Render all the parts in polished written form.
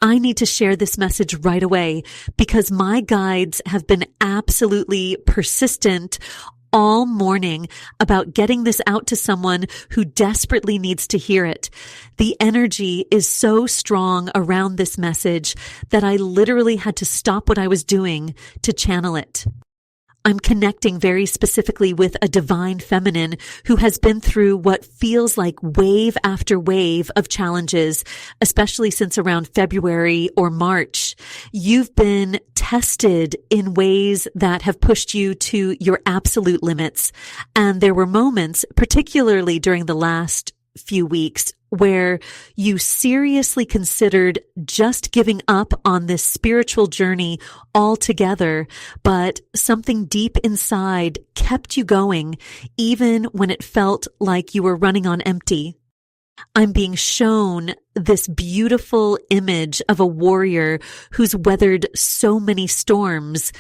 I need to share this message right away because my guides have been absolutely persistent all morning about getting this out to someone who desperately needs to hear it. The energy is so strong around this message that I literally had to stop what I was doing to channel it. I'm connecting very specifically with a divine feminine who has been through what feels like wave after wave of challenges, especially since around February or March. You've been tested in ways that have pushed you to your absolute limits. And there were moments, particularly during the last few weeks, where you seriously considered just giving up on this spiritual journey altogether, but something deep inside kept you going, even when it felt like you were running on empty. I'm being shown this beautiful image of a warrior who's weathered so many storms.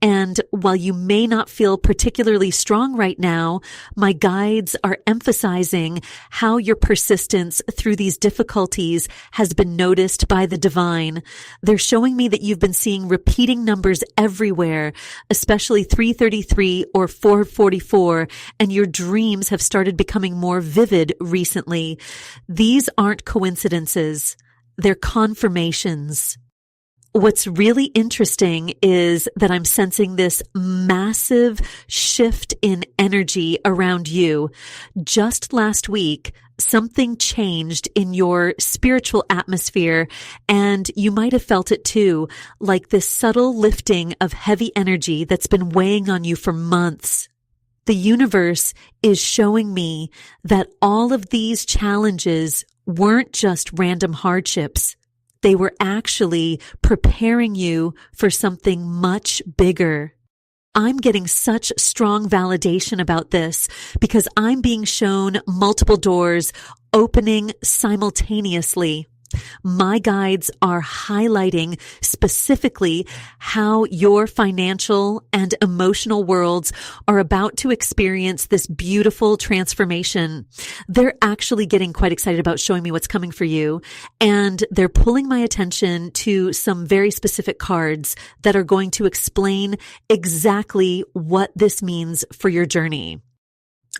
And while you may not feel particularly strong right now, my guides are emphasizing how your persistence through these difficulties has been noticed by the divine. They're showing me that you've been seeing repeating numbers everywhere, especially 333 or 444, and your dreams have started becoming more vivid recently. These aren't coincidences. They're confirmations. What's really interesting is that I'm sensing this massive shift in energy around you. Just last week, something changed in your spiritual atmosphere, and you might have felt it too, like this subtle lifting of heavy energy that's been weighing on you for months. The universe is showing me that all of these challenges weren't just random hardships. They were actually preparing you for something much bigger. I'm getting such strong validation about this because I'm being shown multiple doors opening simultaneously. My guides are highlighting specifically how your financial and emotional worlds are about to experience this beautiful transformation. They're actually getting quite excited about showing me what's coming for you, and they're pulling my attention to some very specific cards that are going to explain exactly what this means for your journey.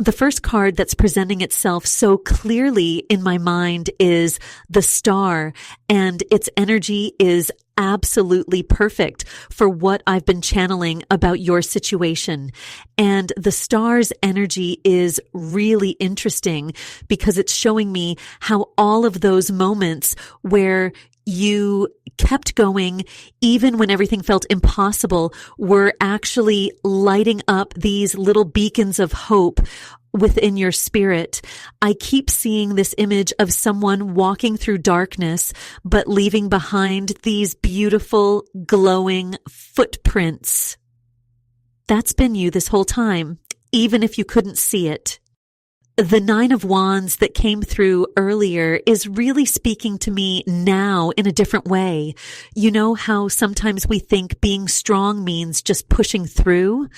The first card that's presenting itself so clearly in my mind is the star, and its energy is absolutely perfect for what I've been channeling about your situation. And the star's energy is really interesting because it's showing me how all of those moments where you kept going even when everything felt impossible were actually lighting up these little beacons of hope within your spirit. I keep seeing this image of someone walking through darkness, but leaving behind these beautiful, glowing footprints. That's been you this whole time, even if you couldn't see it. The Nine of Wands that came through earlier is really speaking to me now in a different way. You know how sometimes we think being strong means just pushing through?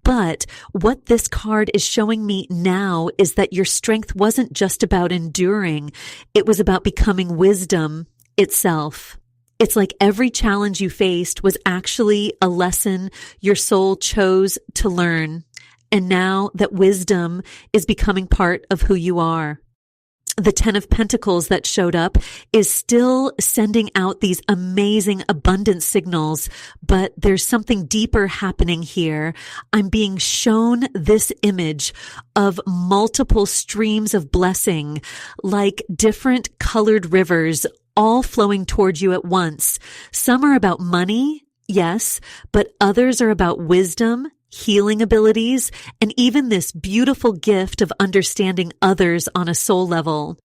But what this card is showing me now is that your strength wasn't just about enduring. It was about becoming wisdom itself. It's like every challenge you faced was actually a lesson your soul chose to learn. And now that wisdom is becoming part of who you are. The Ten of Pentacles that showed up is still sending out these amazing abundance signals, but there's something deeper happening here. I'm being shown this image of multiple streams of blessing, like different colored rivers, all flowing towards you at once. Some are about money, yes, but others are about wisdom, healing abilities, and even this beautiful gift of understanding others on a soul level.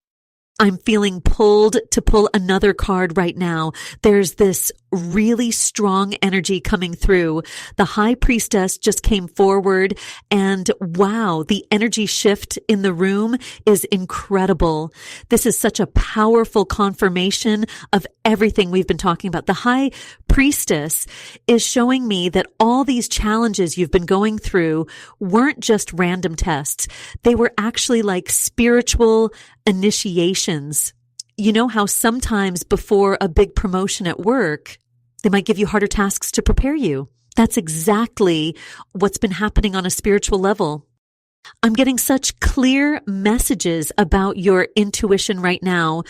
I'm feeling pulled to pull another card right now. There's this really strong energy coming through. The High Priestess just came forward, and wow, the energy shift in the room is incredible. This is such a powerful confirmation of everything we've been talking about. The High Priestess is showing me that all these challenges you've been going through weren't just random tests. They were actually like spiritual initiations. You know how sometimes before a big promotion at work, they might give you harder tasks to prepare you. That's exactly what's been happening on a spiritual level. I'm getting such clear messages about your intuition right now.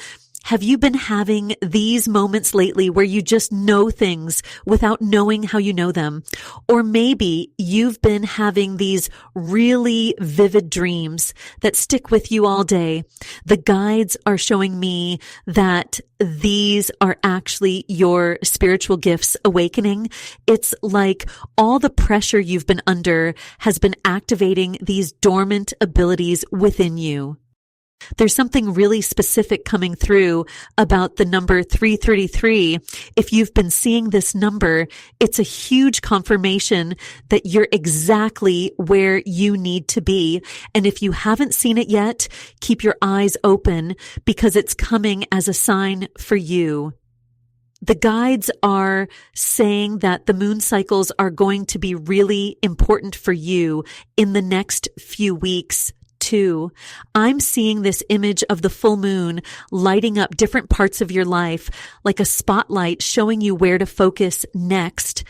Have you been having these moments lately where you just know things without knowing how you know them? Or maybe you've been having these really vivid dreams that stick with you all day. The guides are showing me that these are actually your spiritual gifts awakening. It's like all the pressure you've been under has been activating these dormant abilities within you. There's something really specific coming through about the number 333. If you've been seeing this number, it's a huge confirmation that you're exactly where you need to be. And if you haven't seen it yet, keep your eyes open because it's coming as a sign for you. The guides are saying that the moon cycles are going to be really important for you in the next few weeks. Too. I'm seeing this image of the full moon lighting up different parts of your life like a spotlight showing you where to focus next.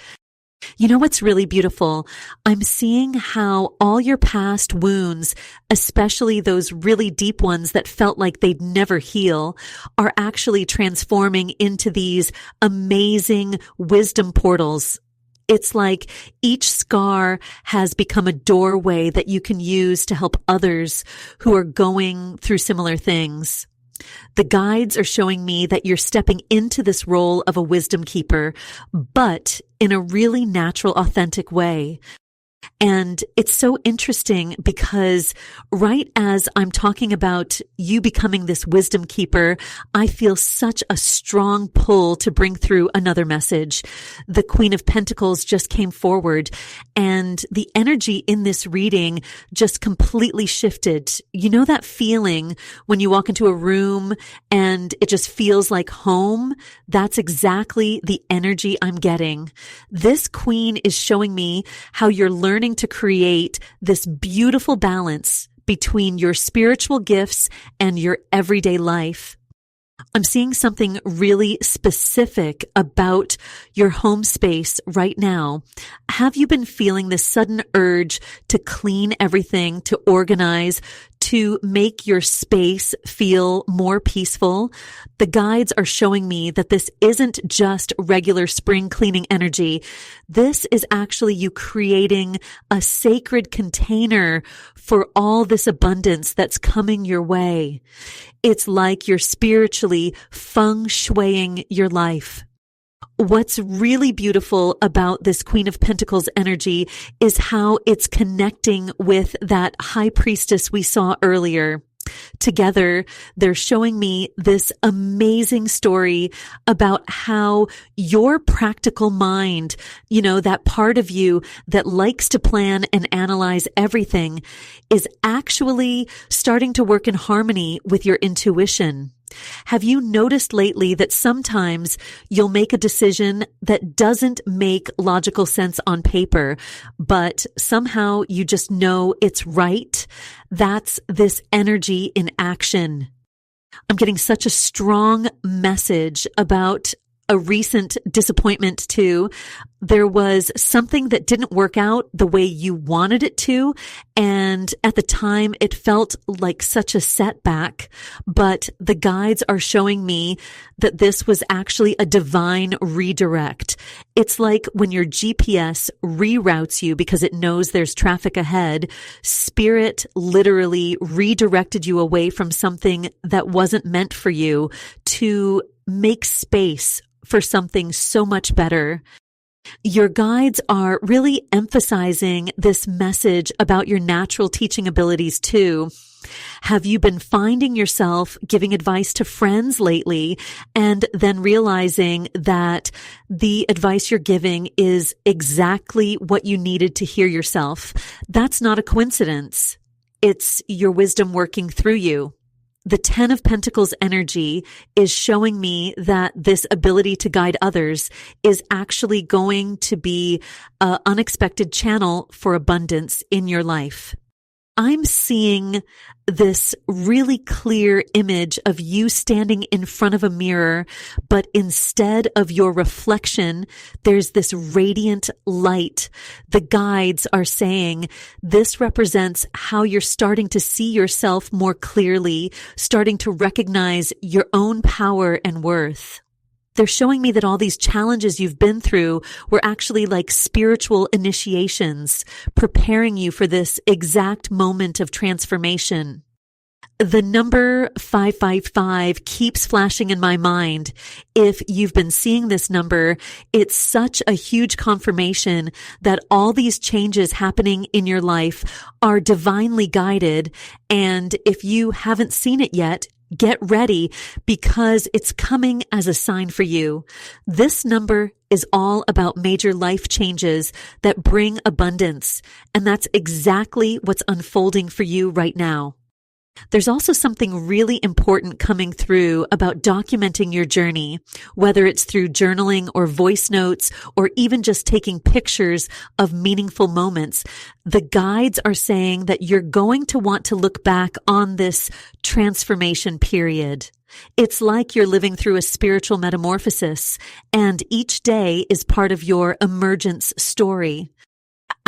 You know what's really beautiful? I'm seeing how all your past wounds, especially those really deep ones that felt like they'd never heal, are actually transforming into these amazing wisdom portals. It's like each scar has become a doorway that you can use to help others who are going through similar things. The guides are showing me that you're stepping into this role of a wisdom keeper, but in a really natural, authentic way. And it's so interesting because right as I'm talking about you becoming this wisdom keeper, I feel such a strong pull to bring through another message. The Queen of Pentacles just came forward and the energy in this reading just completely shifted. You know that feeling when you walk into a room and it just feels like home? That's exactly the energy I'm getting. This queen is showing me how you're learning to create this beautiful balance between your spiritual gifts and your everyday life. I'm seeing something really specific about your home space right now. Have you been feeling this sudden urge to clean everything, to organize, to make your space feel more peaceful? The guides are showing me that this isn't just regular spring cleaning energy. This is actually you creating a sacred container for all this abundance that's coming your way. It's like you're spiritually feng shuiing your life. What's really beautiful about this Queen of Pentacles energy is how it's connecting with that high priestess we saw earlier. Together, they're showing me this amazing story about how your practical mind, you know, that part of you that likes to plan and analyze everything, is actually starting to work in harmony with your intuition. Have you noticed lately that sometimes you'll make a decision that doesn't make logical sense on paper, but somehow you just know it's right? That's this energy in action. I'm getting such a strong message about a recent disappointment too. There was something that didn't work out the way you wanted it to. And at the time, it felt like such a setback. But the guides are showing me that this was actually a divine redirect. It's like when your GPS reroutes you because it knows there's traffic ahead, Spirit literally redirected you away from something that wasn't meant for you to make space for something so much better. Your guides are really emphasizing this message about your natural teaching abilities too. Have you been finding yourself giving advice to friends lately and then realizing that the advice you're giving is exactly what you needed to hear yourself? That's not a coincidence. It's your wisdom working through you. The 10 of Pentacles energy is showing me that this ability to guide others is actually going to be an unexpected channel for abundance in your life. I'm seeing this really clear image of you standing in front of a mirror, but instead of your reflection, there's this radiant light. The guides are saying this represents how you're starting to see yourself more clearly, starting to recognize your own power and worth. They're showing me that all these challenges you've been through were actually like spiritual initiations, preparing you for this exact moment of transformation. The number 555 keeps flashing in my mind. If you've been seeing this number, it's such a huge confirmation that all these changes happening in your life are divinely guided. And if you haven't seen it yet, get ready because it's coming as a sign for you. This number is all about major life changes that bring abundance, and that's exactly what's unfolding for you right now. There's also something really important coming through about documenting your journey, whether it's through journaling or voice notes or even just taking pictures of meaningful moments. The guides are saying that you're going to want to look back on this transformation period. It's like you're living through a spiritual metamorphosis, and each day is part of your emergence story.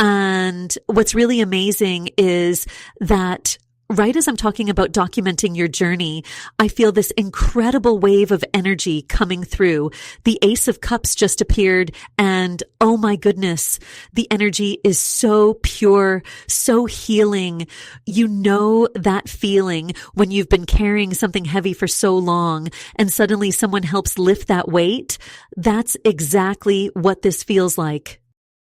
And what's really amazing is that right as I'm talking about documenting your journey, I feel this incredible wave of energy coming through. The Ace of Cups just appeared, and oh my goodness, the energy is so pure, so healing. You know that feeling when you've been carrying something heavy for so long and suddenly someone helps lift that weight. That's exactly what this feels like.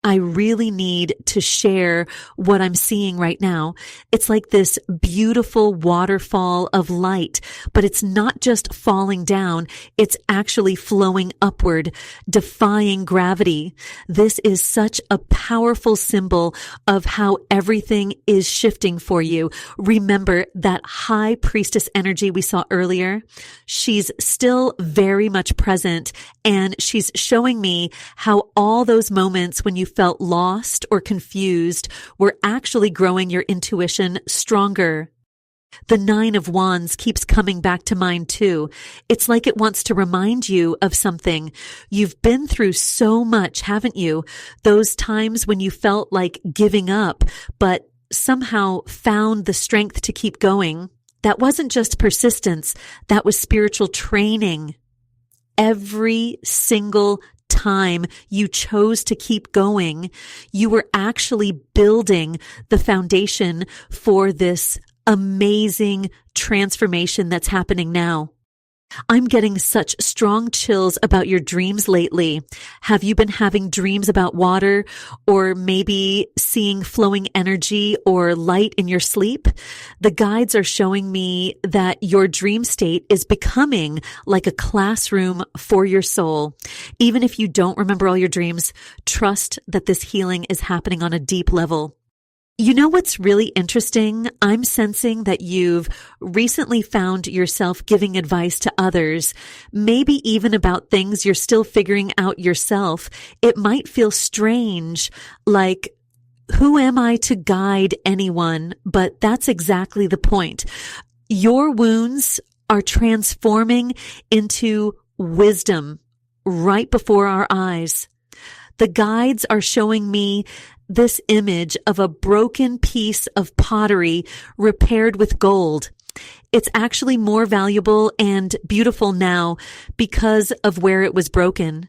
I really need to share what I'm seeing right now. It's like this beautiful waterfall of light, but it's not just falling down. It's actually flowing upward, defying gravity. This is such a powerful symbol of how everything is shifting for you. Remember that high priestess energy we saw earlier? She's still very much present, and she's showing me how all those moments when you felt lost or confused were actually growing your intuition stronger. The Nine of Wands keeps coming back to mind too. It's like it wants to remind you of something. You've been through so much, haven't you? Those times when you felt like giving up, but somehow found the strength to keep going. That wasn't just persistence. That was spiritual training. Every single time you chose to keep going, you were actually building the foundation for this amazing transformation that's happening now. I'm getting such strong chills about your dreams lately. Have you been having dreams about water, or maybe seeing flowing energy or light in your sleep? The guides are showing me that your dream state is becoming like a classroom for your soul. Even if you don't remember all your dreams, trust that this healing is happening on a deep level. You know what's really interesting? I'm sensing that you've recently found yourself giving advice to others, maybe even about things you're still figuring out yourself. It might feel strange, like, who am I to guide anyone? But that's exactly the point. Your wounds are transforming into wisdom right before our eyes. The guides are showing me this image of a broken piece of pottery repaired with gold. It's actually more valuable and beautiful now because of where it was broken.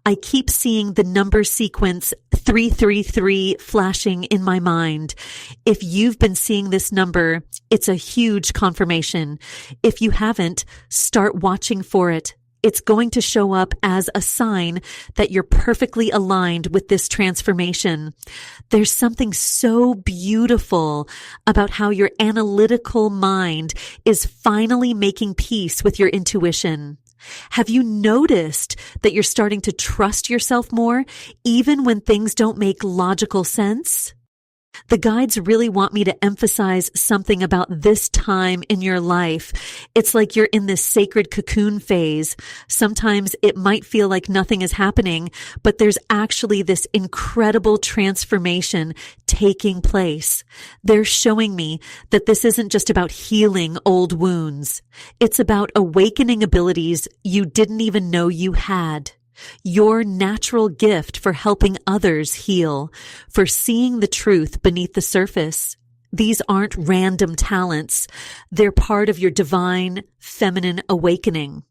I keep seeing the number sequence 333 flashing in my mind. If you've been seeing this number, it's a huge confirmation. If you haven't, start watching for it. It's going to show up as a sign that you're perfectly aligned with this transformation. There's something so beautiful about how your analytical mind is finally making peace with your intuition. Have you noticed that you're starting to trust yourself more, even when things don't make logical sense? The guides really want me to emphasize something about this time in your life. It's like you're in this sacred cocoon phase. Sometimes it might feel like nothing is happening, but there's actually this incredible transformation taking place. They're showing me that this isn't just about healing old wounds. It's about awakening abilities you didn't even know you had. Your natural gift for helping others heal, for seeing the truth beneath the surface. These aren't random talents. They're part of your divine feminine awakening.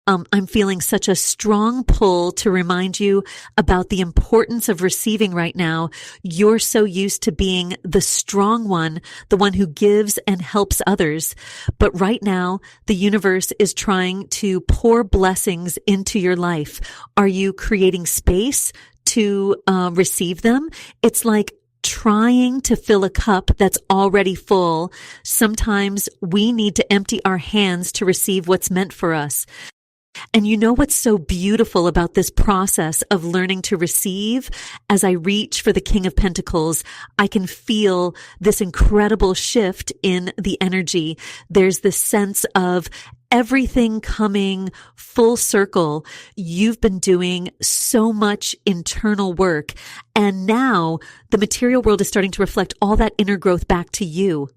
I'm feeling such a strong pull to remind you about the importance of receiving right now. You're so used to being the strong one, the one who gives and helps others. But right now, the universe is trying to pour blessings into your life. Are you creating space to receive them? It's like trying to fill a cup that's already full. Sometimes we need to empty our hands to receive what's meant for us. And you know what's so beautiful about this process of learning to receive? As I reach for the King of Pentacles, I can feel this incredible shift in the energy. There's this sense of everything coming full circle. You've been doing so much internal work, and now the material world is starting to reflect all that inner growth back to you.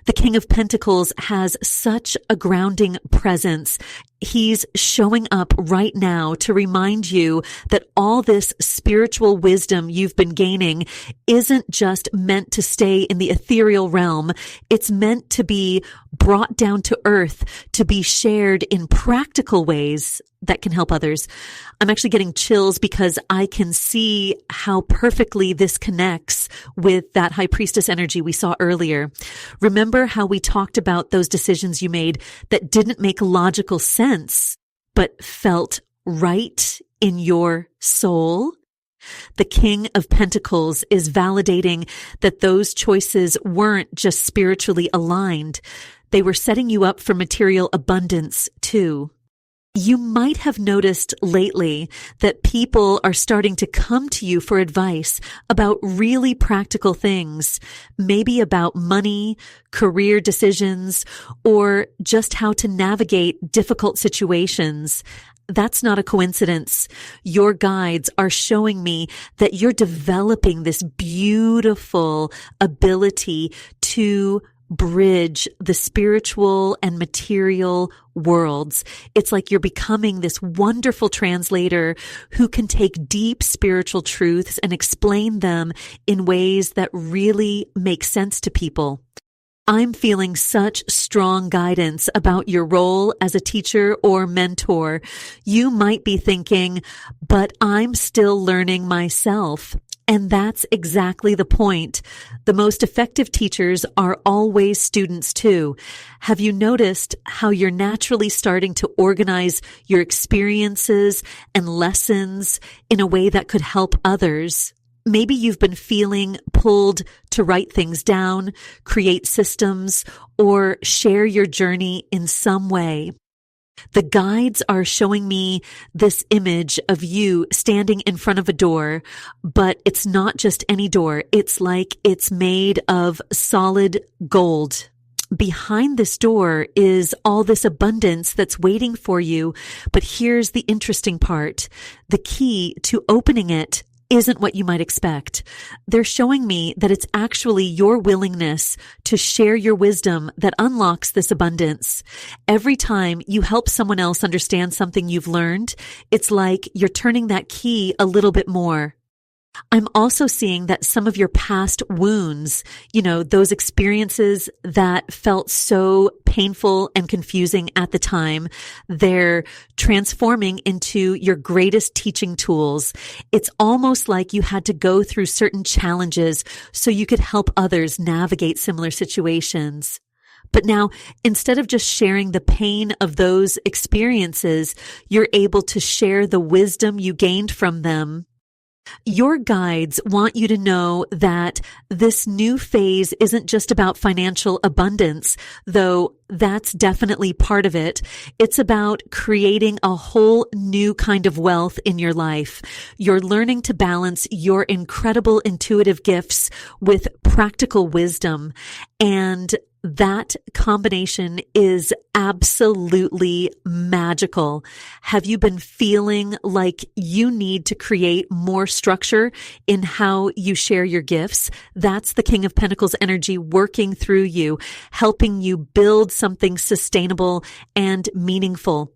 The King of Pentacles has such a grounding presence. He's showing up right now to remind you that all this spiritual wisdom you've been gaining isn't just meant to stay in the ethereal realm. It's meant to be brought down to earth, to be shared in practical ways that can help others. I'm actually getting chills because I can see how perfectly this connects with that high priestess energy we saw earlier. Remember how we talked about those decisions you made that didn't make logical sense, but felt right in your soul? The King of Pentacles is validating that those choices weren't just spiritually aligned. They were setting you up for material abundance too. You might have noticed lately that people are starting to come to you for advice about really practical things, maybe about money, career decisions, or just how to navigate difficult situations. That's not a coincidence. Your guides are showing me that you're developing this beautiful ability to bridge the spiritual and material worlds. It's like you're becoming this wonderful translator who can take deep spiritual truths and explain them in ways that really make sense to people. I'm feeling such strong guidance about your role as a teacher or mentor. You might be thinking, but I'm still learning myself. And that's exactly the point. The most effective teachers are always students too. Have you noticed how you're naturally starting to organize your experiences and lessons in a way that could help others? Maybe you've been feeling pulled to write things down, create systems, or share your journey in some way. The guides are showing me this image of you standing in front of a door, but it's not just any door. It's like it's made of solid gold. Behind this door is all this abundance that's waiting for you. But here's the interesting part. The key to opening it isn't what you might expect. They're showing me that it's actually your willingness to share your wisdom that unlocks this abundance. Every time you help someone else understand something you've learned, it's like you're turning that key a little bit more. I'm also seeing that some of your past wounds, those experiences that felt so painful and confusing at the time, they're transforming into your greatest teaching tools. It's almost like you had to go through certain challenges so you could help others navigate similar situations. But now, instead of just sharing the pain of those experiences, you're able to share the wisdom you gained from them. Your guides want you to know that this new phase isn't just about financial abundance, though that's definitely part of it. It's about creating a whole new kind of wealth in your life. You're learning to balance your incredible intuitive gifts with practical wisdom. And that combination is absolutely magical. Have you been feeling like you need to create more structure in how you share your gifts? That's the King of Pentacles energy working through you, helping you build something sustainable and meaningful.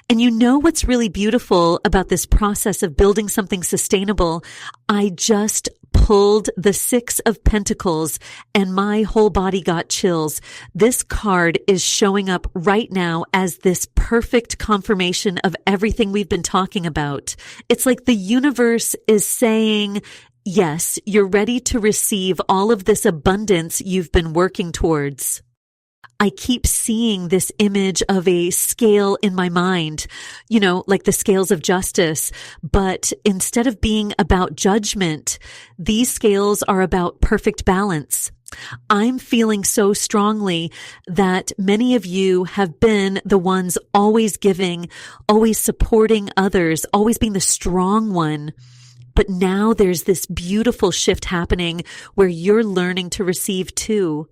And you know what's really beautiful about this process of building something sustainable? I just pulled the Six of Pentacles and my whole body got chills. This card is showing up right now as this perfect confirmation of everything we've been talking about. It's like the universe is saying, yes, you're ready to receive all of this abundance you've been working towards. I keep seeing this image of a scale in my mind, like the scales of justice. But instead of being about judgment, these scales are about perfect balance. I'm feeling so strongly that many of you have been the ones always giving, always supporting others, always being the strong one. But now there's this beautiful shift happening where you're learning to receive too.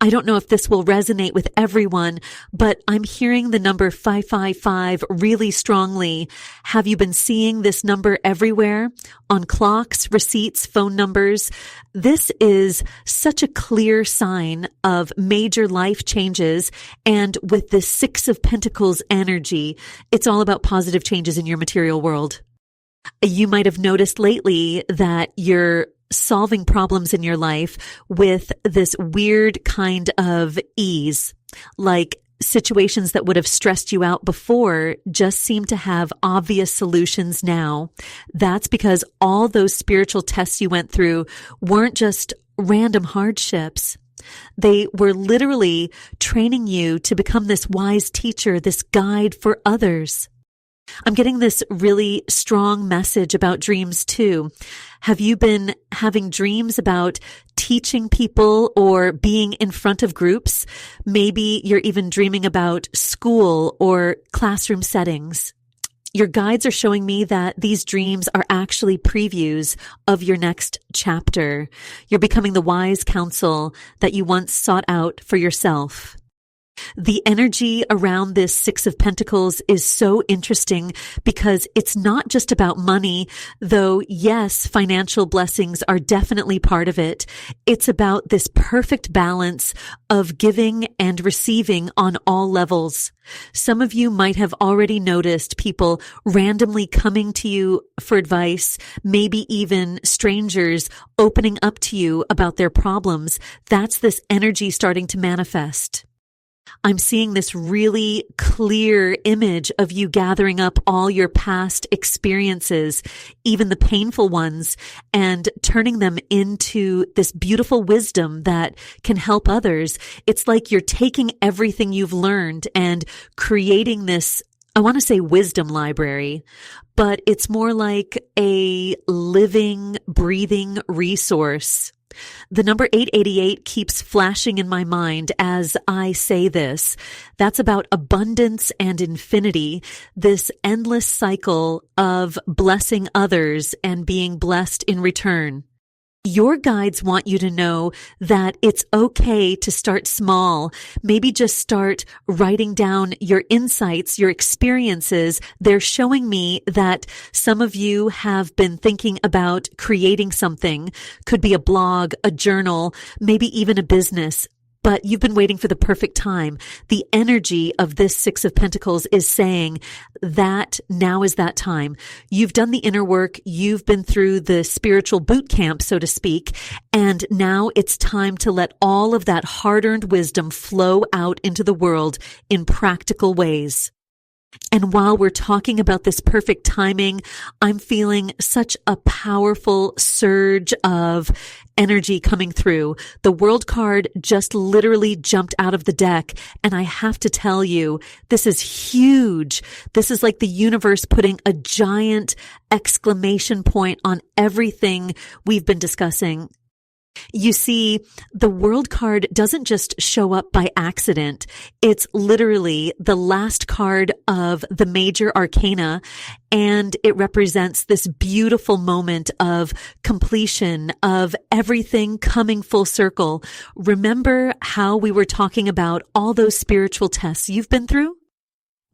I don't know if this will resonate with everyone, but I'm hearing the number 555 really strongly. Have you been seeing this number everywhere? On clocks, receipts, phone numbers? This is such a clear sign of major life changes. And with the Six of Pentacles energy, it's all about positive changes in your material world. You might have noticed lately that you're solving problems in your life with this weird kind of ease, like situations that would have stressed you out before just seem to have obvious solutions now. That's because all those spiritual tests you went through weren't just random hardships. They were literally training you to become this wise teacher, this guide for others. I'm getting this really strong message about dreams too. Have you been having dreams about teaching people or being in front of groups? Maybe you're even dreaming about school or classroom settings. Your guides are showing me that these dreams are actually previews of your next chapter. You're becoming the wise counsel that you once sought out for yourself. The energy around this Six of Pentacles is so interesting because it's not just about money, though yes, financial blessings are definitely part of it. It's about this perfect balance of giving and receiving on all levels. Some of you might have already noticed people randomly coming to you for advice, maybe even strangers opening up to you about their problems. That's this energy starting to manifest. I'm seeing this really clear image of you gathering up all your past experiences, even the painful ones, and turning them into this beautiful wisdom that can help others. It's like you're taking everything you've learned and creating this, I want to say wisdom library, but it's more like a living, breathing resource. The number 888 keeps flashing in my mind as I say this. That's about abundance and infinity, this endless cycle of blessing others and being blessed in return. Your guides want you to know that it's okay to start small. Maybe just start writing down your insights, your experiences. They're showing me that some of you have been thinking about creating something. Could be a blog, a journal, maybe even a business. But you've been waiting for the perfect time. The energy of this Six of Pentacles is saying that now is that time. You've done the inner work. You've been through the spiritual boot camp, so to speak. And now it's time to let all of that hard-earned wisdom flow out into the world in practical ways. And while we're talking about this perfect timing, I'm feeling such a powerful surge of energy coming through. The World card just literally jumped out of the deck. And I have to tell you, this is huge. This is like the universe putting a giant exclamation point on everything we've been discussing. You see, the world card doesn't just show up by accident. It's literally the last card of the major arcana, and it represents this beautiful moment of completion, of everything coming full circle. Remember how we were talking about all those spiritual tests you've been through?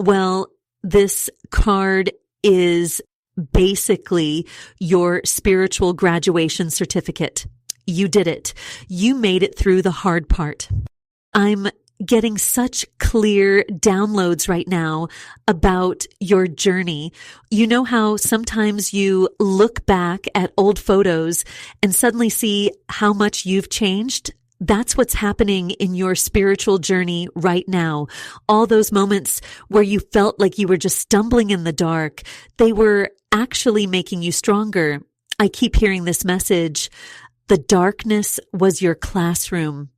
Well, this card is basically your spiritual graduation certificate. You did it. You made it through the hard part. I'm getting such clear downloads right now about your journey. You know how sometimes you look back at old photos and suddenly see how much you've changed? That's what's happening in your spiritual journey right now. All those moments where you felt like you were just stumbling in the dark, they were actually making you stronger. I keep hearing this message. The darkness was your classroom.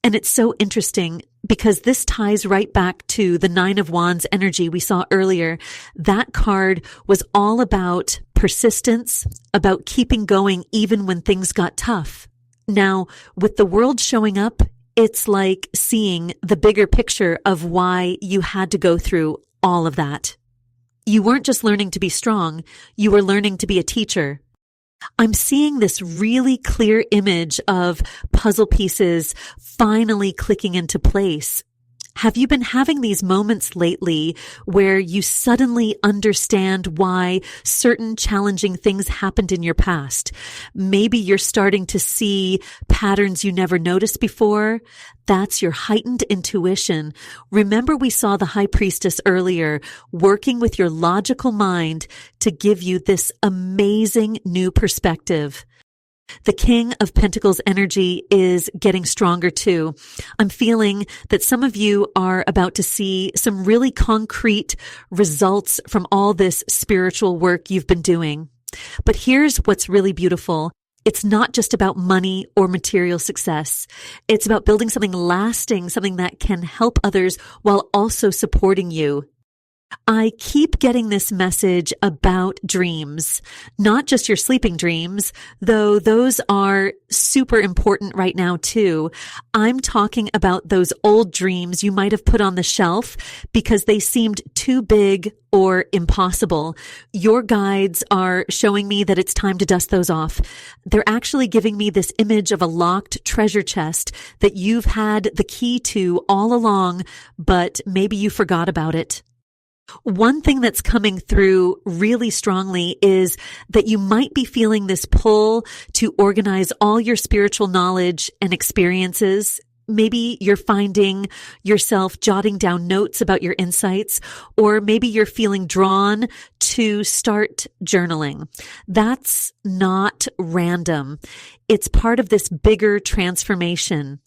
And it's so interesting because this ties right back to the Nine of Wands energy we saw earlier. That card was all about persistence, about keeping going even when things got tough. Now, with the world showing up, it's like seeing the bigger picture of why you had to go through all of that. You weren't just learning to be strong, you were learning to be a teacher. I'm seeing this really clear image of puzzle pieces finally clicking into place. Have you been having these moments lately where you suddenly understand why certain challenging things happened in your past? Maybe you're starting to see patterns you never noticed before. That's your heightened intuition. Remember, we saw the High Priestess earlier, working with your logical mind to give you this amazing new perspective. The King of Pentacles energy is getting stronger too. I'm feeling that some of you are about to see some really concrete results from all this spiritual work you've been doing. But here's what's really beautiful. It's not just about money or material success. It's about building something lasting, something that can help others while also supporting you. I keep getting this message about dreams, not just your sleeping dreams, though those are super important right now too. I'm talking about those old dreams you might have put on the shelf because they seemed too big or impossible. Your guides are showing me that it's time to dust those off. They're actually giving me this image of a locked treasure chest that you've had the key to all along, but maybe you forgot about it. One thing that's coming through really strongly is that you might be feeling this pull to organize all your spiritual knowledge and experiences. Maybe you're finding yourself jotting down notes about your insights, or maybe you're feeling drawn to start journaling. That's not random. It's part of this bigger transformation.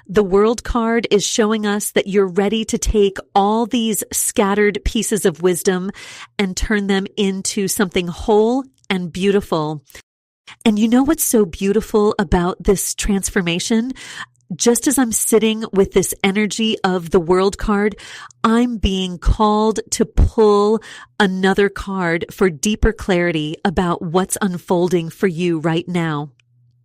The World card is showing us that you're ready to take all these scattered pieces of wisdom and turn them into something whole and beautiful. And you know what's so beautiful about this transformation? Just as I'm sitting with this energy of the World card, I'm being called to pull another card for deeper clarity about what's unfolding for you right now.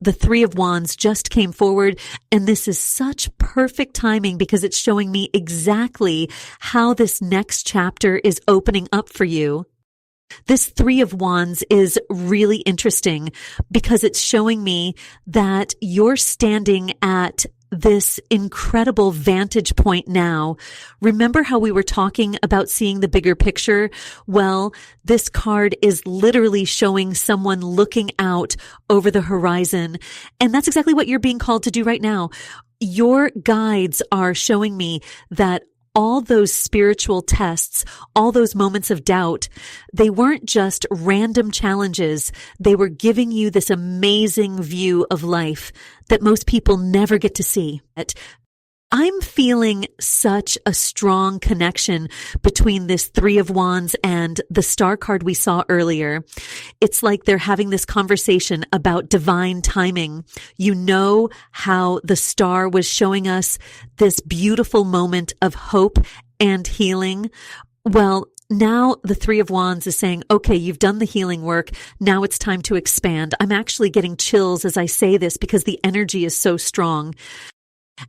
The Three of Wands just came forward, and this is such perfect timing because it's showing me exactly how this next chapter is opening up for you. This Three of Wands is really interesting because it's showing me that you're standing at this incredible vantage point now. Remember how we were talking about seeing the bigger picture? Well, this card is literally showing someone looking out over the horizon. And that's exactly what you're being called to do right now. Your guides are showing me that all those spiritual tests, all those moments of doubt, they weren't just random challenges. They were giving you this amazing view of life that most people never get to see. I'm feeling such a strong connection between this Three of Wands and the Star card we saw earlier. It's like they're having this conversation about divine timing. You know how the Star was showing us this beautiful moment of hope and healing? Well, Now the Three of Wands is saying, okay, you've done the healing work. Now it's time to expand. I'm actually getting chills as I say this because the energy is so strong.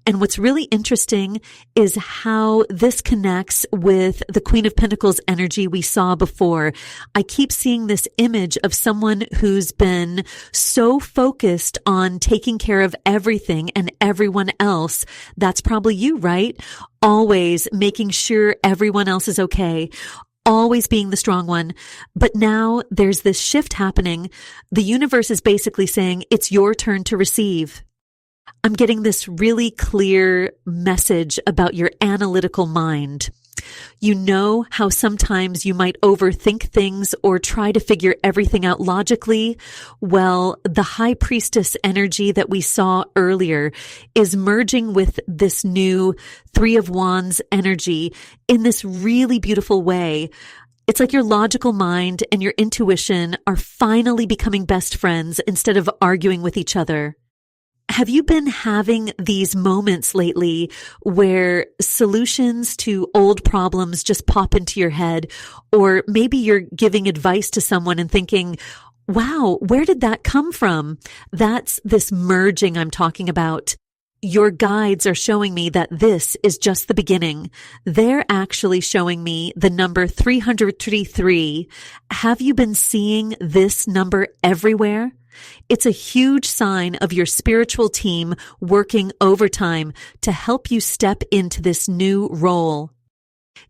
And what's really interesting is how this connects with the Queen of Pentacles energy we saw before. I keep seeing this image of someone who's been so focused on taking care of everything and everyone else. That's probably you, right? Always making sure everyone else is okay. Always being the strong one. But now there's this shift happening. The universe is basically saying it's your turn to receive. I'm getting this really clear message about your analytical mind. You know how sometimes you might overthink things or try to figure everything out logically? Well, the High Priestess energy that we saw earlier is merging with this new Three of Wands energy in this really beautiful way. It's like your logical mind and your intuition are finally becoming best friends instead of arguing with each other. Have you been having these moments lately where solutions to old problems just pop into your head? Or maybe you're giving advice to someone and thinking, wow, where did that come from? That's this merging I'm talking about. Your guides are showing me that this is just the beginning. They're actually showing me the number 333. Have you been seeing this number everywhere? It's a huge sign of your spiritual team working overtime to help you step into this new role.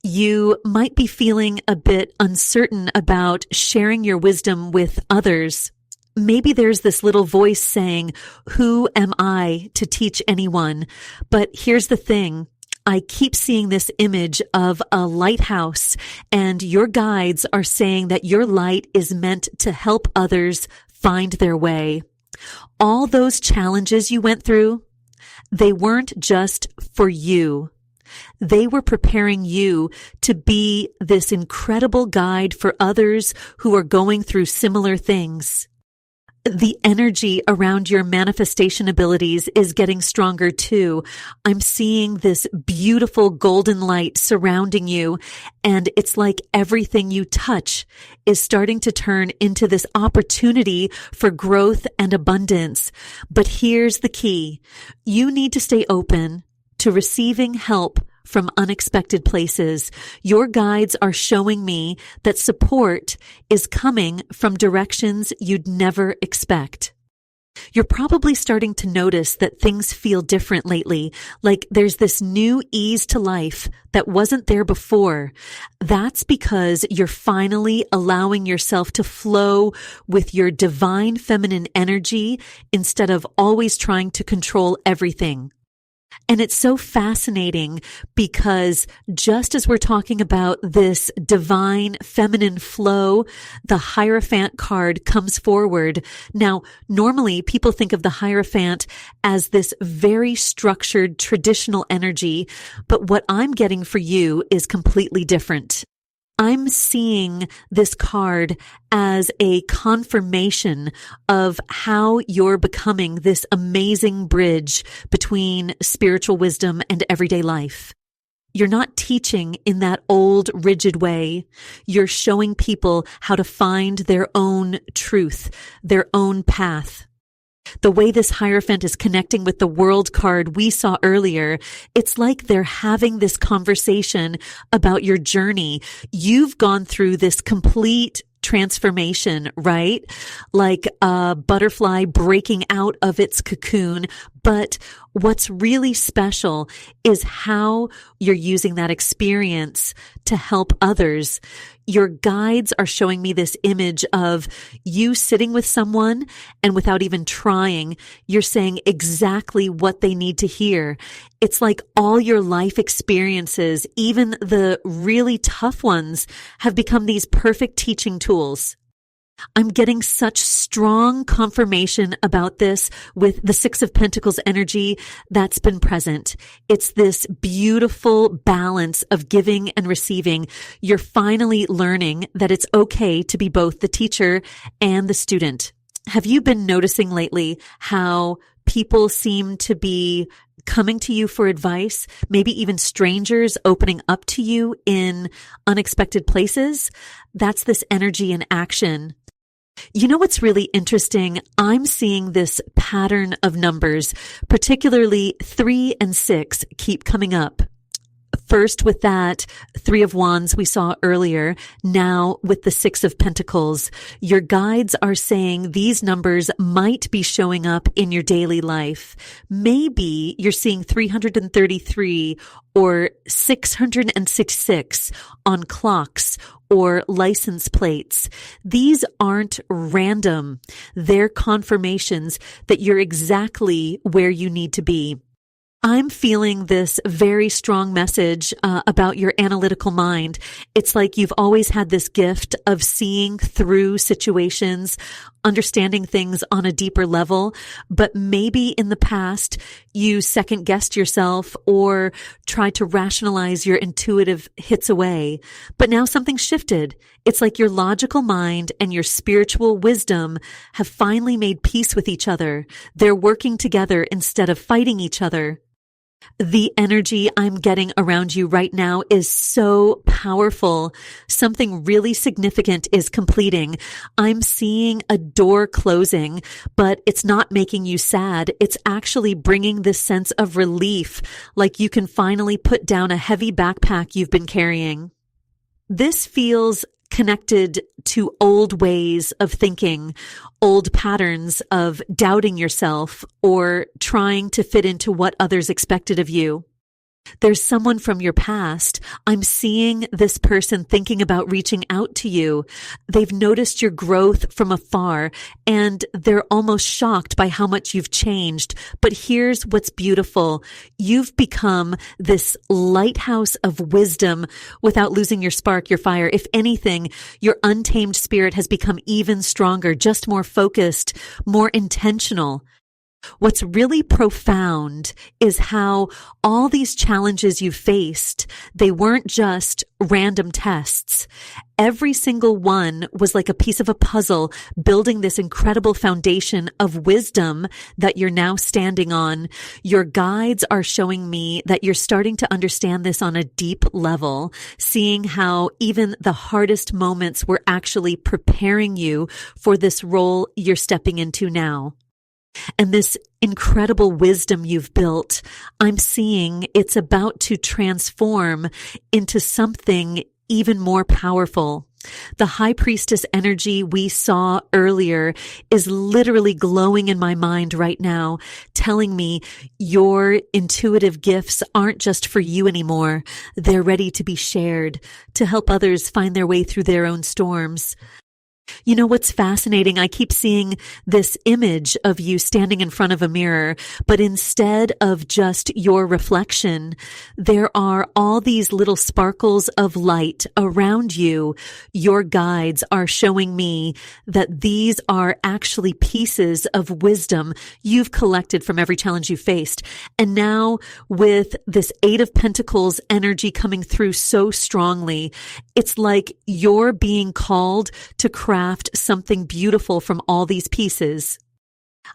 You might be feeling a bit uncertain about sharing your wisdom with others. Maybe there's this little voice saying, who am I to teach anyone? But here's the thing. I keep seeing this image of a lighthouse, and your guides are saying that your light is meant to help others find their way. All those challenges you went through, they weren't just for you. They were preparing you to be this incredible guide for others who are going through similar things. The energy around your manifestation abilities is getting stronger too. I'm seeing this beautiful golden light surrounding you, and it's like everything you touch is starting to turn into this opportunity for growth and abundance. But here's the key. You need to stay open to receiving help from unexpected places. Your guides are showing me that support is coming from directions you'd never expect. You're probably starting to notice that things feel different lately, like there's this new ease to life that wasn't there before. That's because you're finally allowing yourself to flow with your divine feminine energy instead of always trying to control everything. And it's so fascinating because just as we're talking about this divine feminine flow, the Hierophant card comes forward. Now, normally people think of the Hierophant as this very structured traditional energy, but what I'm getting for you is completely different. I'm seeing this card as a confirmation of how you're becoming this amazing bridge between spiritual wisdom and everyday life. You're not teaching in that old, rigid way. You're showing people how to find their own truth, their own path. The way this Hierophant is connecting with the World card we saw earlier, it's like they're having this conversation about your journey. You've gone through this complete transformation, right? Like a butterfly breaking out of its cocoon. But what's really special is how you're using that experience to help others. Your guides are showing me this image of you sitting with someone, and without even trying, you're saying exactly what they need to hear. It's like all your life experiences, even the really tough ones, have become these perfect teaching tools. I'm getting such strong confirmation about this with the Six of Pentacles energy that's been present. It's this beautiful balance of giving and receiving. You're finally learning that it's okay to be both the teacher and the student. Have you been noticing lately how people seem to be coming to you for advice, maybe even strangers opening up to you in unexpected places. That's this energy in action. You know what's really interesting? I'm seeing this pattern of numbers, particularly 3 and 6 keep coming up. First with that 3 of Wands we saw earlier, now with the 6 of Pentacles. Your guides are saying these numbers might be showing up in your daily life. Maybe you're seeing 333 or 666 on clocks or license plates. These aren't random. They're confirmations that you're exactly where you need to be. I'm feeling this very strong message about your analytical mind. It's like you've always had this gift of seeing through situations, understanding things on a deeper level, but maybe in the past you second guessed yourself or tried to rationalize your intuitive hits away. But now something's shifted. It's like your logical mind and your spiritual wisdom have finally made peace with each other. They're working together instead of fighting each other. The energy I'm getting around you right now is so powerful. Something really significant is completing. I'm seeing a door closing, but it's not making you sad. It's actually bringing this sense of relief, like you can finally put down a heavy backpack you've been carrying. This feels connected to old ways of thinking, old patterns of doubting yourself or trying to fit into what others expected of you. There's someone from your past. I'm seeing this person thinking about reaching out to you. They've noticed your growth from afar and they're almost shocked by how much you've changed. But here's what's beautiful. You've become this lighthouse of wisdom without losing your spark, your fire. If anything, your untamed spirit has become even stronger, just more focused, more intentional. What's really profound is how all these challenges you faced, they weren't just random tests. Every single one was like a piece of a puzzle, building this incredible foundation of wisdom that you're now standing on. Your guides are showing me that you're starting to understand this on a deep level, seeing how even the hardest moments were actually preparing you for this role you're stepping into now. And this incredible wisdom you've built, I'm seeing it's about to transform into something even more powerful. The high priestess energy we saw earlier is literally glowing in my mind right now, telling me your intuitive gifts aren't just for you anymore. They're ready to be shared, to help others find their way through their own storms. You know what's fascinating? I keep seeing this image of you standing in front of a mirror, but instead of just your reflection, there are all these little sparkles of light around you. Your guides are showing me that these are actually pieces of wisdom you've collected from every challenge you faced. And now with this 8 of Pentacles energy coming through so strongly, it's like you're being called to craft something beautiful from all these pieces.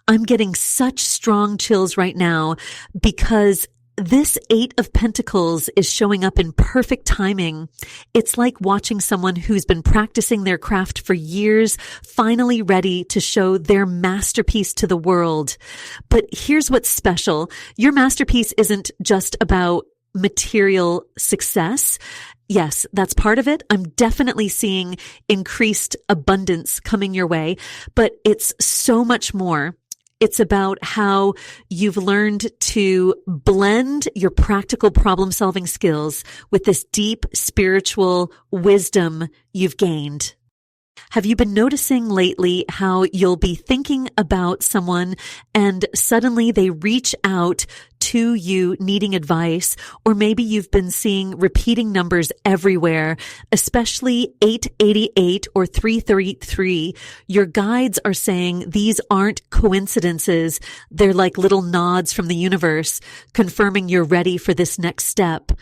I'm getting such strong chills right now because this 8 of Pentacles is showing up in perfect timing. It's like watching someone who's been practicing their craft for years, finally ready to show their masterpiece to the world. But here's what's special. Your masterpiece isn't just about material success. Yes, that's part of it. I'm definitely seeing increased abundance coming your way, but it's so much more. It's about how you've learned to blend your practical problem-solving skills with this deep spiritual wisdom you've gained. Have you been noticing lately how you'll be thinking about someone and suddenly they reach out to you needing advice, or maybe you've been seeing repeating numbers everywhere, especially 888 or 333. Your guides are saying these aren't coincidences. They're like little nods from the universe, confirming you're ready for this next step.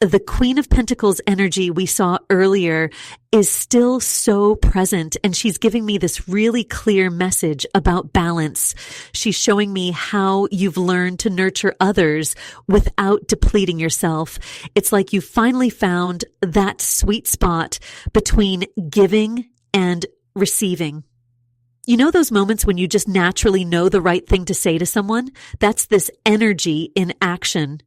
The Queen of Pentacles energy we saw earlier is still so present, and she's giving me this really clear message about balance. She's showing me how you've learned to nurture others without depleting yourself. It's like you finally found that sweet spot between giving and receiving. You know those moments when you just naturally know the right thing to say to someone? That's this energy in action.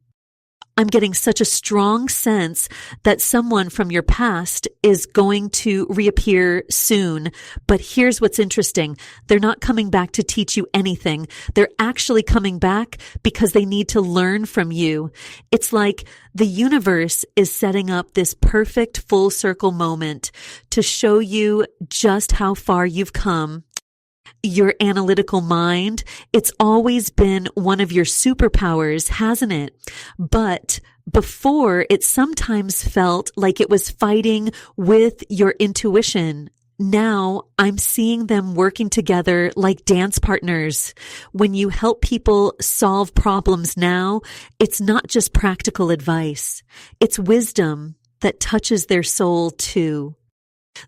I'm getting such a strong sense that someone from your past is going to reappear soon. But here's what's interesting. They're not coming back to teach you anything. They're actually coming back because they need to learn from you. It's like the universe is setting up this perfect full circle moment to show you just how far you've come. Your analytical mind, it's always been one of your superpowers, hasn't it? But before, it sometimes felt like it was fighting with your intuition. Now I'm seeing them working together like dance partners. When you help people solve problems now, it's not just practical advice. It's wisdom that touches their soul too.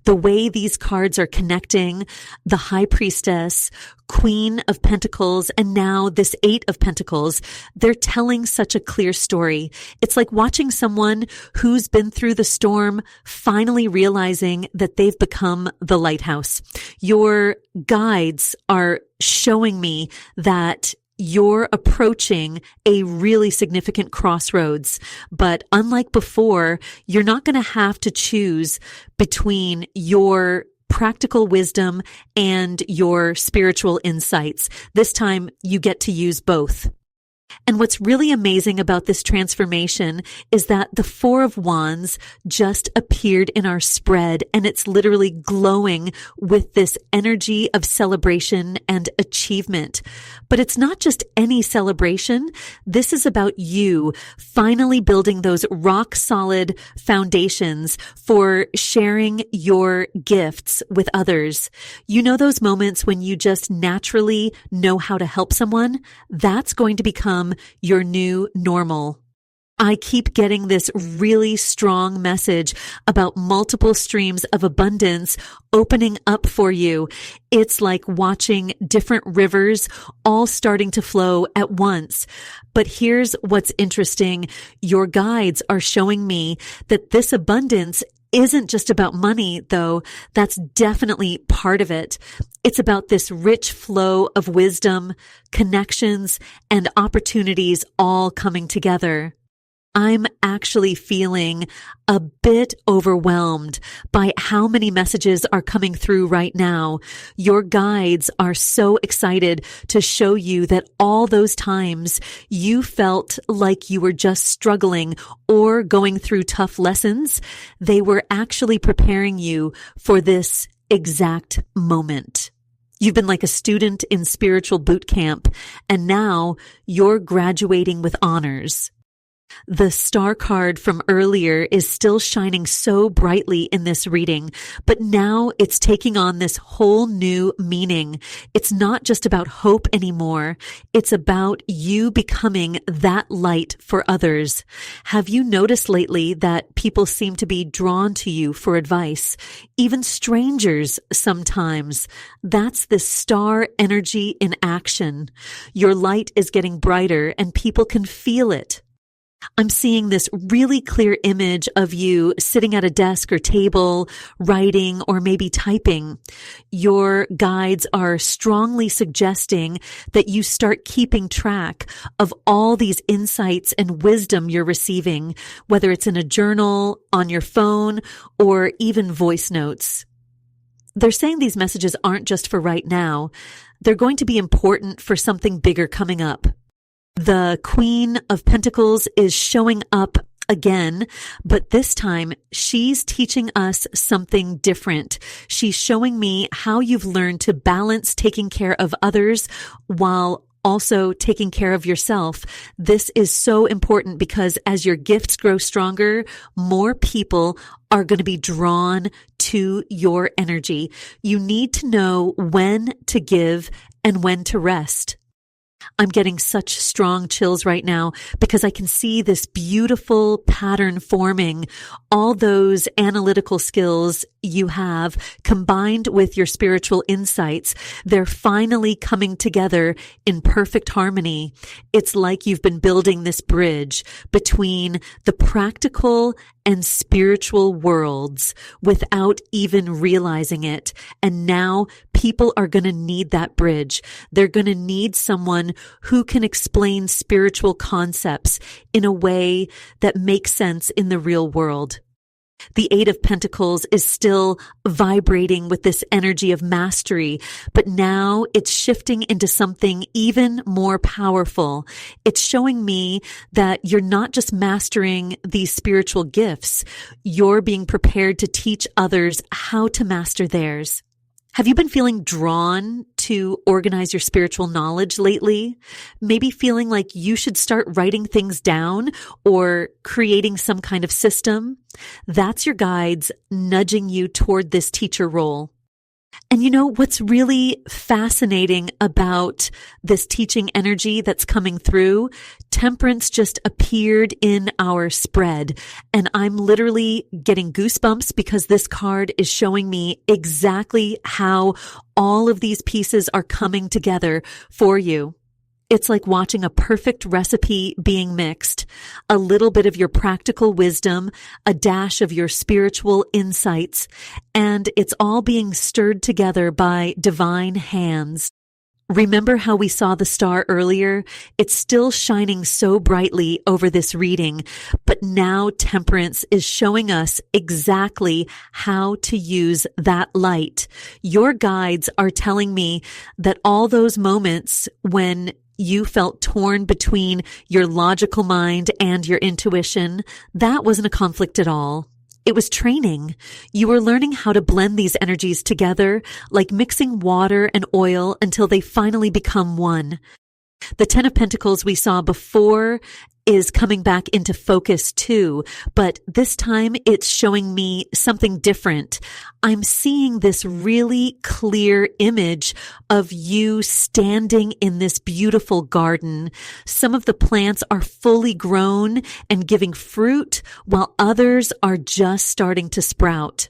The way these cards are connecting, the High Priestess, Queen of Pentacles, and now this Eight of Pentacles, they're telling such a clear story. It's like watching someone who's been through the storm finally realizing that they've become the lighthouse. Your guides are showing me that you're approaching a really significant crossroads. But unlike before, you're not going to have to choose between your practical wisdom and your spiritual insights. This time you get to use both. And what's really amazing about this transformation is that the Four of Wands just appeared in our spread, and it's literally glowing with this energy of celebration and achievement. But it's not just any celebration. This is about you finally building those rock solid foundations for sharing your gifts with others. You know those moments when you just naturally know how to help someone? That's going to become your new normal. I keep getting this really strong message about multiple streams of abundance opening up for you. It's like watching different rivers all starting to flow at once. But here's what's interesting. Your guides are showing me that this abundance isn't just about money, though. That's definitely part of it. It's about this rich flow of wisdom, connections, and opportunities all coming together. I'm actually feeling a bit overwhelmed by how many messages are coming through right now. Your guides are so excited to show you that all those times you felt like you were just struggling or going through tough lessons, they were actually preparing you for this exact moment. You've been like a student in spiritual boot camp, and now you're graduating with honors. The star card from earlier is still shining so brightly in this reading, but now it's taking on this whole new meaning. It's not just about hope anymore. It's about you becoming that light for others. Have you noticed lately that people seem to be drawn to you for advice? Even strangers sometimes. That's the star energy in action. Your light is getting brighter and people can feel it. I'm seeing this really clear image of you sitting at a desk or table, writing, or maybe typing. Your guides are strongly suggesting that you start keeping track of all these insights and wisdom you're receiving, whether it's in a journal, on your phone, or even voice notes. They're saying these messages aren't just for right now. They're going to be important for something bigger coming up. The Queen of Pentacles is showing up again, but this time she's teaching us something different. She's showing me how you've learned to balance taking care of others while also taking care of yourself. This is so important because as your gifts grow stronger, more people are going to be drawn to your energy. You need to know when to give and when to rest. I'm getting such strong chills right now because I can see this beautiful pattern forming. All those analytical skills you have combined with your spiritual insights, they're finally coming together in perfect harmony. It's like you've been building this bridge between the practical and spiritual worlds without even realizing it. And now people are going to need that bridge. They're going to need someone who can explain spiritual concepts in a way that makes sense in the real world. The Eight of Pentacles is still vibrating with this energy of mastery, but now it's shifting into something even more powerful. It's showing me that you're not just mastering these spiritual gifts, you're being prepared to teach others how to master theirs. Have you been feeling drawn to organize your spiritual knowledge lately? Maybe feeling like you should start writing things down or creating some kind of system? That's your guides nudging you toward this teacher role. And you know what's really fascinating about this teaching energy that's coming through? Temperance just appeared in our spread, and I'm literally getting goosebumps because this card is showing me exactly how all of these pieces are coming together for you. It's like watching a perfect recipe being mixed, a little bit of your practical wisdom, a dash of your spiritual insights, and it's all being stirred together by divine hands. Remember how we saw the star earlier? It's still shining so brightly over this reading, but now Temperance is showing us exactly how to use that light. Your guides are telling me that all those moments when you felt torn between your logical mind and your intuition, that wasn't a conflict at all. It was training. You were learning how to blend these energies together, like mixing water and oil until they finally become one. The Ten of Pentacles we saw before is coming back into focus too, but this time it's showing me something different. I'm seeing this really clear image of you standing in this beautiful garden. Some of the plants are fully grown and giving fruit, while others are just starting to sprout.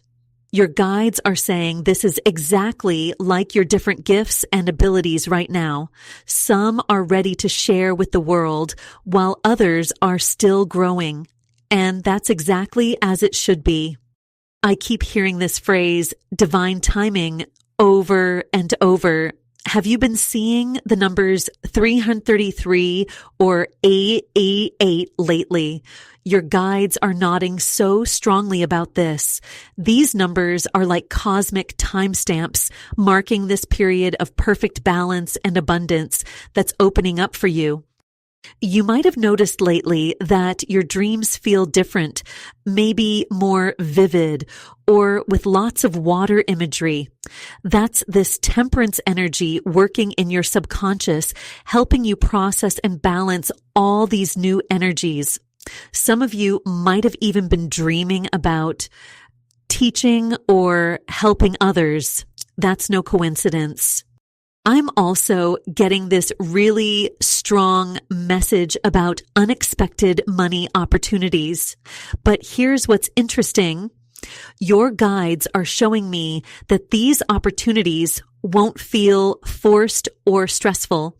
Your guides are saying this is exactly like your different gifts and abilities right now. Some are ready to share with the world, while others are still growing. And that's exactly as it should be. I keep hearing this phrase, divine timing, over and over. Have you been seeing the numbers 333 or 888 lately? Your guides are nodding so strongly about this. These numbers are like cosmic timestamps marking this period of perfect balance and abundance that's opening up for you. You might have noticed lately that your dreams feel different, maybe more vivid, or with lots of water imagery. That's this temperance energy working in your subconscious, helping you process and balance all these new energies. Some of you might have even been dreaming about teaching or helping others. That's no coincidence. I'm also getting this really strong message about unexpected money opportunities. But here's what's interesting. Your guides are showing me that these opportunities won't feel forced or stressful.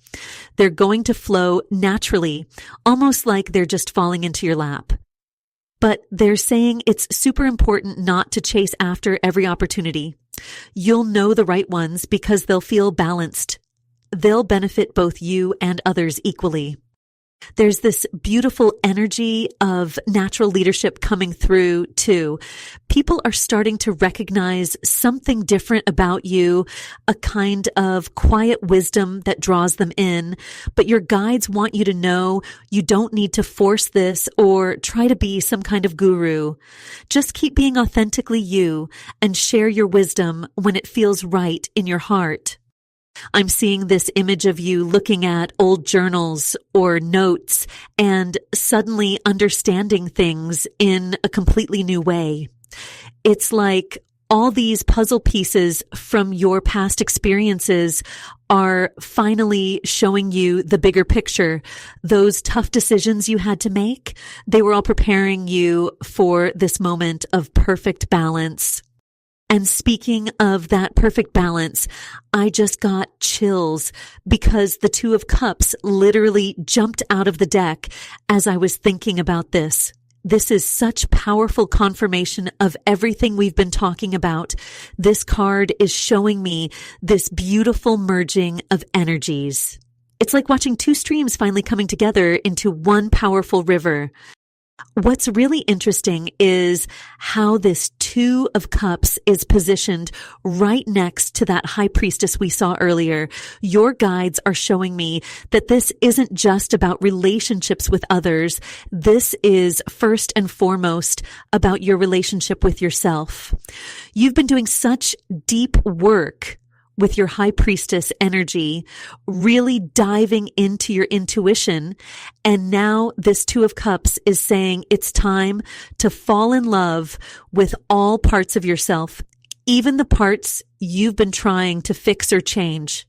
They're going to flow naturally, almost like they're just falling into your lap. But they're saying it's super important not to chase after every opportunity. You'll know the right ones because they'll feel balanced. They'll benefit both you and others equally. There's this beautiful energy of natural leadership coming through too. People are starting to recognize something different about you, a kind of quiet wisdom that draws them in. But your guides want you to know you don't need to force this or try to be some kind of guru. Just keep being authentically you and share your wisdom when it feels right in your heart. I'm seeing this image of you looking at old journals or notes and suddenly understanding things in a completely new way. It's like All these puzzle pieces from your past experiences are finally showing you the bigger picture. Those tough decisions you had to make, they were all preparing you for this moment of perfect balance. And speaking of that perfect balance, I just got chills because the Two of Cups literally jumped out of the deck as I was thinking about this. This is such powerful confirmation of everything we've been talking about. This card is showing me this beautiful merging of energies. It's like watching two streams finally coming together into one powerful river. What's really interesting is how this Two of Cups is positioned right next to that High Priestess we saw earlier. Your guides are showing me that this isn't just about relationships with others. This is first and foremost about your relationship with yourself. You've been doing such deep work with your High Priestess energy, really diving into your intuition. And now this Two of Cups is saying it's time to fall in love with all parts of yourself, even the parts you've been trying to fix or change.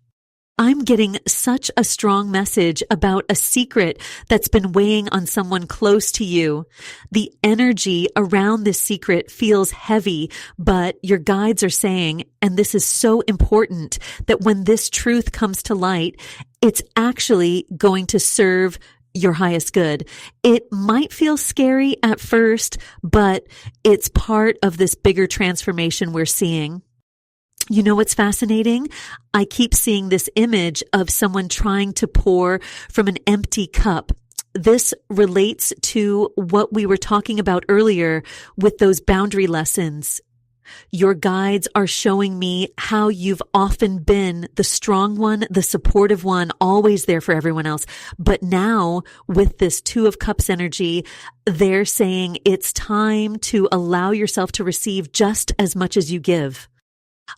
I'm getting such a strong message about a secret that's been weighing on someone close to you. The energy around this secret feels heavy, but your guides are saying, and this is so important, that when this truth comes to light, it's actually going to serve your highest good. It might feel scary at first, but it's part of this bigger transformation we're seeing. You know what's fascinating? I keep seeing this image of someone trying to pour from an empty cup. This relates to what we were talking about earlier with those boundary lessons. Your guides are showing me how you've often been the strong one, the supportive one, always there for everyone else. But now with this Two of Cups energy, they're saying it's time to allow yourself to receive just as much as you give.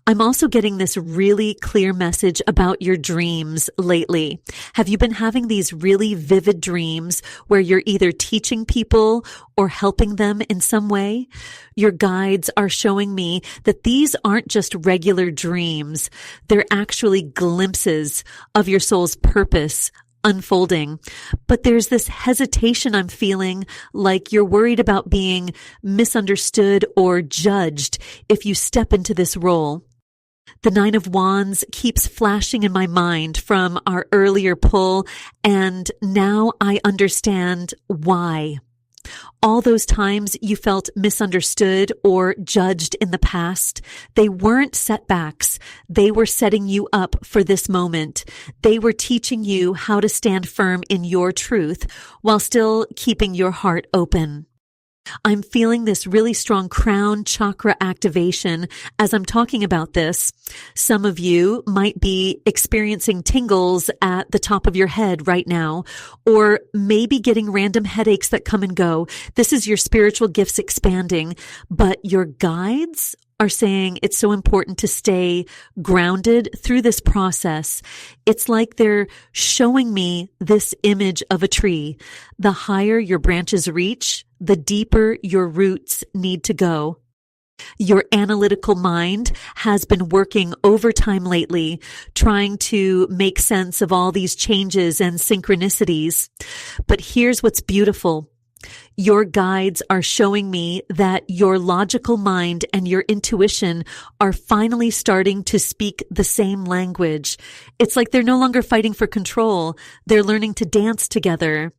I'm also getting this really clear message about your dreams lately. Have you been having these really vivid dreams where you're either teaching people or helping them in some way? Your guides are showing me that these aren't just regular dreams. They're actually glimpses of your soul's purpose unfolding. But there's this hesitation I'm feeling, like you're worried about being misunderstood or judged if you step into this role. The Nine of Wands keeps flashing in my mind from our earlier pull, and now I understand why. All those times you felt misunderstood or judged in the past, they weren't setbacks. They were setting you up for this moment. They were teaching you how to stand firm in your truth while still keeping your heart open. I'm feeling this really strong crown chakra activation as I'm talking about this. Some of you might be experiencing tingles at the top of your head right now, or maybe getting random headaches that come and go. This is your spiritual gifts expanding, but your guides are saying it's so important to stay grounded through this process. It's like they're showing me this image of a tree. The higher your branches reach, the deeper your roots need to go. Your analytical mind has been working overtime lately, trying to make sense of all these changes and synchronicities. But here's what's beautiful. Your guides are showing me that your logical mind and your intuition are finally starting to speak the same language. It's like they're no longer fighting for control. They're learning to dance together.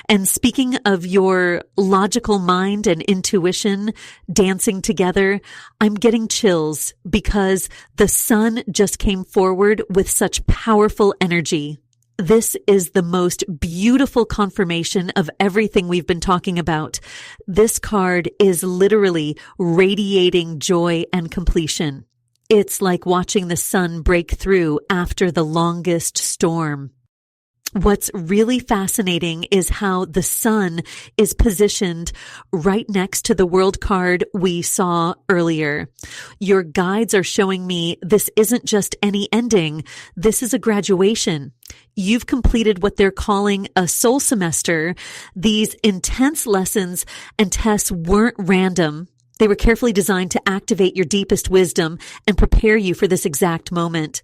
And speaking of your logical mind and intuition dancing together, I'm getting chills because the sun just came forward with such powerful energy. This is the most beautiful confirmation of everything we've been talking about. This card is literally radiating joy and completion. It's like watching the sun break through after the longest storm. What's really fascinating is how the sun is positioned right next to the world card we saw earlier. Your guides are showing me this isn't just any ending. This is a graduation. You've completed what they're calling a soul semester. These intense lessons and tests weren't random. They were carefully designed to activate your deepest wisdom and prepare you for this exact moment.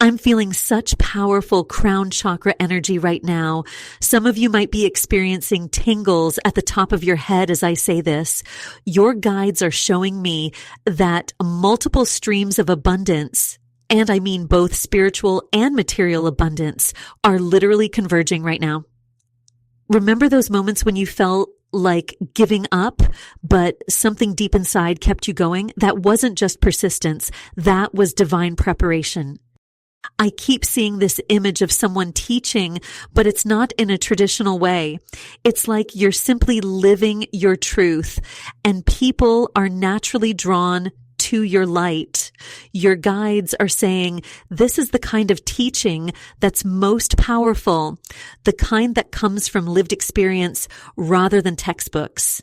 I'm feeling such powerful crown chakra energy right now. Some of you might be experiencing tingles at the top of your head as I say this. Your guides are showing me that multiple streams of abundance, and I mean both spiritual and material abundance, are literally converging right now. Remember those moments when you felt like giving up, but something deep inside kept you going? That wasn't just persistence. That was divine preparation. I keep seeing this image of someone teaching, but it's not in a traditional way. It's like you're simply living your truth, and people are naturally drawn to your light. Your guides are saying, this is the kind of teaching that's most powerful, the kind that comes from lived experience rather than textbooks.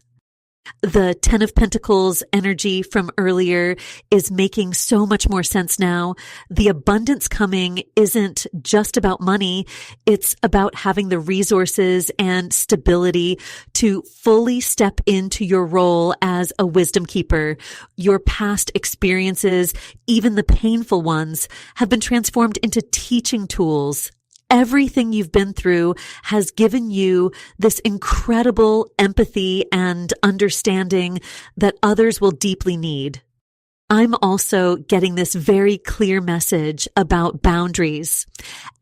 The Ten of Pentacles energy from earlier is making so much more sense now. The abundance coming isn't just about money. It's about having the resources and stability to fully step into your role as a wisdom keeper. Your past experiences, even the painful ones, have been transformed into teaching tools. Everything you've been through has given you this incredible empathy and understanding that others will deeply need. I'm also getting this very clear message about boundaries.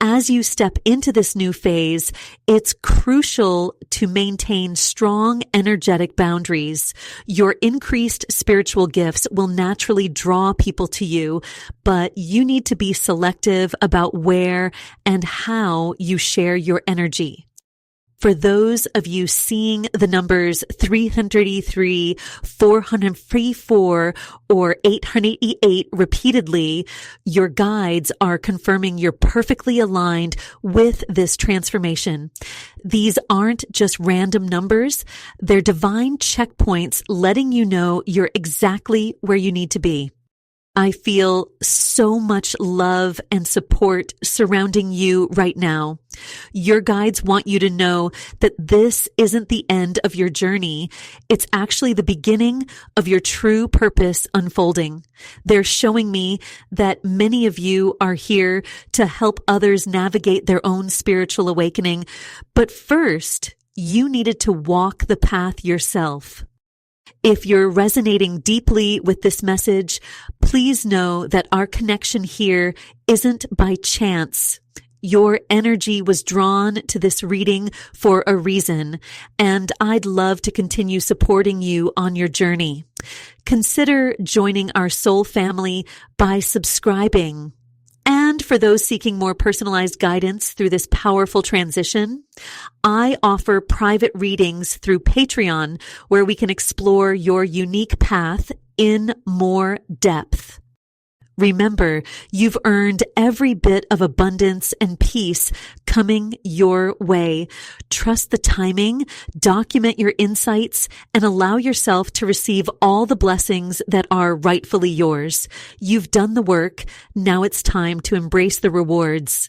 As you step into this new phase, it's crucial to maintain strong, energetic boundaries. Your increased spiritual gifts will naturally draw people to you, but you need to be selective about where and how you share your energy. For those of you seeing the numbers 333, 434, or 888 repeatedly, your guides are confirming you're perfectly aligned with this transformation. These aren't just random numbers. They're divine checkpoints letting you know you're exactly where you need to be. I feel so much love and support surrounding you right now. Your guides want you to know that this isn't the end of your journey. It's actually the beginning of your true purpose unfolding. They're showing me that many of you are here to help others navigate their own spiritual awakening. But first, you needed to walk the path yourself. If you're resonating deeply with this message, please know that our connection here isn't by chance. Your energy was drawn to this reading for a reason, and I'd love to continue supporting you on your journey. Consider joining our soul family by subscribing. And for those seeking more personalized guidance through this powerful transition, I offer private readings through Patreon where we can explore your unique path in more depth. Remember, you've earned every bit of abundance and peace coming your way. Trust the timing, document your insights, and allow yourself to receive all the blessings that are rightfully yours. You've done the work. Now it's time to embrace the rewards.